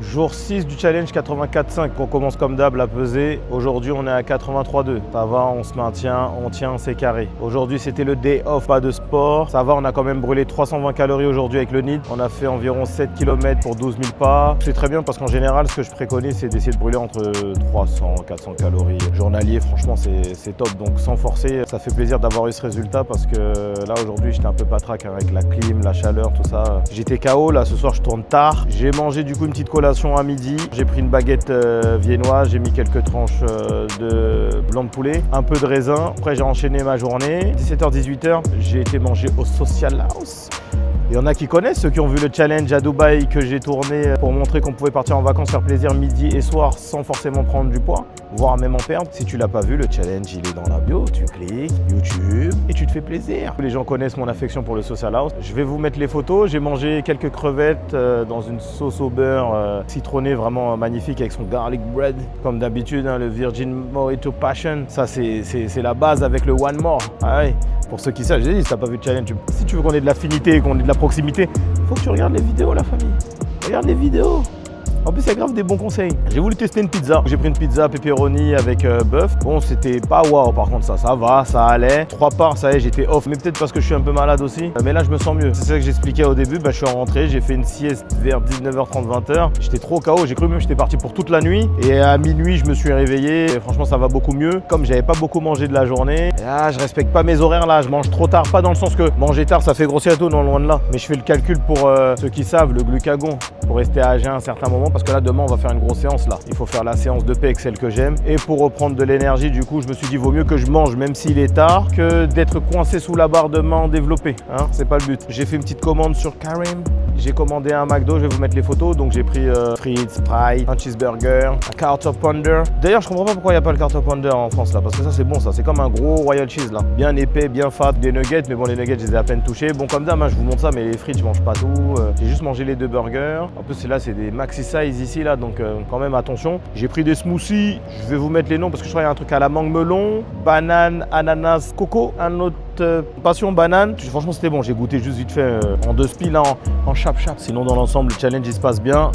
Jour 6 du challenge 84,5, on commence comme d'hab à peser. Aujourd'hui on est à 83,2. Ça va, on se maintient, on tient, c'est carré. Aujourd'hui c'était le day off, pas de sport. Ça va, on a quand même brûlé 320 calories aujourd'hui avec le NEAT. On a fait environ 7 km pour 12 000 pas. C'est très bien parce qu'en général ce que je préconise c'est d'essayer de brûler entre 300 et 400 calories journalier. Franchement c'est top, donc sans forcer. Ça fait plaisir d'avoir eu ce résultat parce que là aujourd'hui j'étais un peu patraque avec la clim, la chaleur, tout ça. J'étais KO, là ce soir je tourne tard. J'ai mangé du coup une petite collation à midi, j'ai pris une baguette viennoise, j'ai mis quelques tranches de blanc de poulet, un peu de raisin. Après j'ai enchaîné ma journée. 17h-18h, j'ai été manger au Social House. Il y en a qui connaissent, ceux qui ont vu le challenge à Dubaï que j'ai tourné pour montrer qu'on pouvait partir en vacances, faire plaisir midi et soir sans forcément prendre du poids, voire même en perdre. Si tu l'as pas vu, le challenge il est dans la bio, tu cliques, YouTube et tu te fais plaisir. Les gens connaissent mon affection pour le Social House. Je vais vous mettre les photos. J'ai mangé quelques crevettes dans une sauce au beurre citronnée vraiment magnifique avec son garlic bread. Comme d'habitude, hein, le Virgin Mojito Passion. Ça c'est la base avec le One More. Ah ouais. Pour ceux qui savent, j'ai dit, si t'as pas vu le challenge, si tu veux qu'on ait de l'affinité, qu'on ait de la proximité, faut que tu regardes les vidéos, la famille. Regarde les vidéos. En plus, il y a grave des bons conseils. J'ai voulu tester une pizza. J'ai pris une pizza pepperoni avec bœuf. Bon, c'était pas waouh par contre, ça va, ça allait. 3 parts, ça y est, j'étais off. Mais peut-être parce que je suis un peu malade aussi. Mais là, je me sens mieux. C'est ça que j'expliquais au début. Je suis rentré, j'ai fait une sieste vers 19h30, 20h. J'étais trop KO. J'ai cru même que j'étais parti pour toute la nuit. Et à minuit, je me suis réveillé. Et franchement, ça va beaucoup mieux. Comme j'avais pas beaucoup mangé de la journée. Et là, je respecte pas mes horaires là. Je mange trop tard. Pas dans le sens que manger tard, ça fait grossir tout, non, loin de là. Mais je fais le calcul pour ceux qui savent, le glucagon. Pour rester à jeun à un certain moment. Parce que là, demain, on va faire une grosse séance là. Il faut faire la séance de paix avec celle que j'aime. Et pour reprendre de l'énergie, du coup, je me suis dit, vaut mieux que je mange même s'il est tard que d'être coincé sous la barre de main en développé. Hein, c'est pas le but. J'ai fait une petite commande sur Karim. J'ai commandé un McDo, je vais vous mettre les photos. Donc j'ai pris frites, Sprite, un cheeseburger, un Quarter Pounder. D'ailleurs, je comprends pas pourquoi il n'y a pas le Quarter Pounder en France là. Parce que ça, c'est bon ça. C'est comme un gros Royal Cheese là. Bien épais, bien fat, des nuggets. Mais bon, les nuggets, je les ai à peine touchés. Bon, comme d'hab, hein, je vous montre ça, mais les frites, je mange pas tout. J'ai juste mangé les 2 burgers. En plus, là, c'est des maxi size ici là. Donc quand même, attention. J'ai pris des smoothies. Je vais vous mettre les noms parce que je crois qu'il y a un truc à la mangue melon, banane, ananas, coco. Un autre passion banane. Franchement, c'était bon. J'ai goûté juste vite fait en 2 spies là, en chap-chap. Sinon, dans l'ensemble, le challenge il se passe bien.